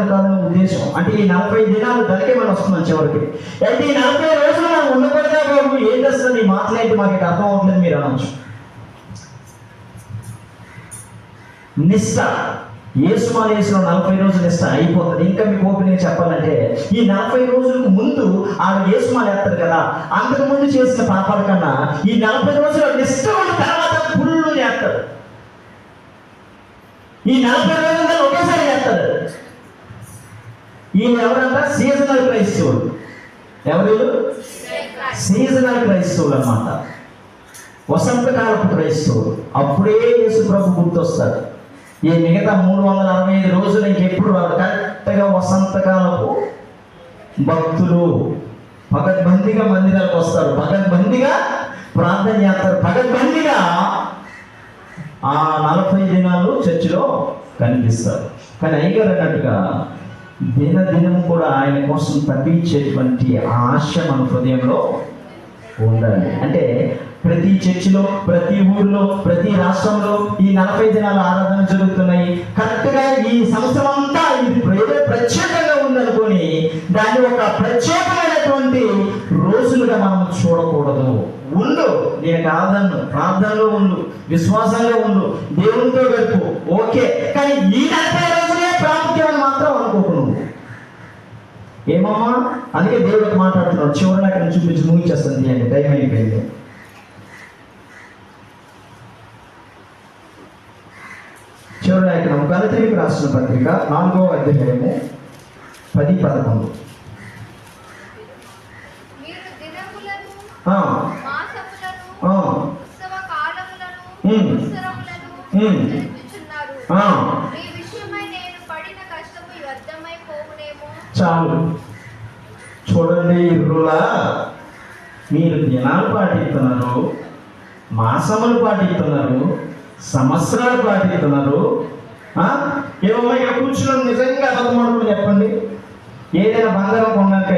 ఉద్దేశం అంటే ఈ 40 దినాలు దానికే మనం వస్తున్నాం చివరికి. అయితే ఈ 40 రోజులు మనం ఉండకూడదా బాబు, ఏం చేస్తుంది ఈ మాట్లాడి మాకు అర్థం అవుతుంది మీరు అనొచ్చు. నిష్ట యేసుమాల వేసిన 40 రోజులు నిష్ట అయిపోతుంది. ఇంకా మీకు ఓపెన్ చెప్పాలంటే ఈ 40 రోజులకు ముందు ఆడు యేసుమాల వేస్తారు కదా, అంతకు ముందు చేసిన పాపాల కన్నా ఈ 40 రోజుల నిష్ట ఉన్న తర్వాత ఫుల్ చేస్తారు. ఈ 40 రోజులు ఒకేసారి చేస్తారు. ఈయన ఎవరంట? సీజనల్ క్రైస్తవులు. ఎవరు? సీజనల్ క్రైస్తవులు అన్నమాట. వసంతకాలపు క్రైస్తవులు. అప్పుడే యేసు ప్రభు గుర్తొస్తారు. ఈ మిగతా 365 రోజులు ఇంకెప్పుడు రాదు. కరెక్ట్గా వసంతకాలపు భక్తులు పగడ్బందీగా మందిరాలకు వస్తారు, పగడ్బందీగా ప్రార్థన చేస్తారు, పగడ్బందీగా ఆ 40 దినాలు చర్చిలో కనిపిస్తారు. కానీ అయ్యగారు అన్నట్టుగా దినదినం కూడా ఆయన కోసం తప్పించేటువంటి ఆశ మన హృదయంలో ఉండాలి. అంటే ప్రతి చర్చిలో, ప్రతి ఊరిలో, ప్రతి రాష్ట్రంలో ఈ 40 దినాల ఆరాధన జరుగుతున్నాయి. కరెక్ట్గా ఈ సంవత్సరం అంతా ఇది ప్రత్యేకంగా ఉందనుకొని దాన్ని ఒక ప్రత్యేకమైనటువంటి రోజులుగా మనం చూడకూడదు. ఉండు, నేను కాదన్ను, ప్రార్థనలో ఉండు, విశ్వాసంగా ఉండు, దేవునితో గడుపు, ఓకే. కానీ ఈ 40 రోజులే ప్రాముఖ్యం అని మాత్రం అనుకోకు. ఏమమ్మా, అందుకే దేవుడికి మాట్లాడుతున్నాడు. చివరి అక్కడ చూపించి ముగించేస్తుంది అని టైం అయిపోయింది. చివరి లేఖనం గలతీయులకు రాసిన పత్రిక 4వ అధ్యాయము 10-11. చాలు చూడండి, ఇర్రులా మీరు దినాలు పాటిస్తున్నారు, మాసములు పాటిస్తున్నారు, సంవత్సరాలు పాటిస్తున్నారు. ఏమమ్మా ఇక్కడ కూర్చుని నిజంగా అబద్ధం చెప్పండి. ఏదైనా బంగారం కొన్నాక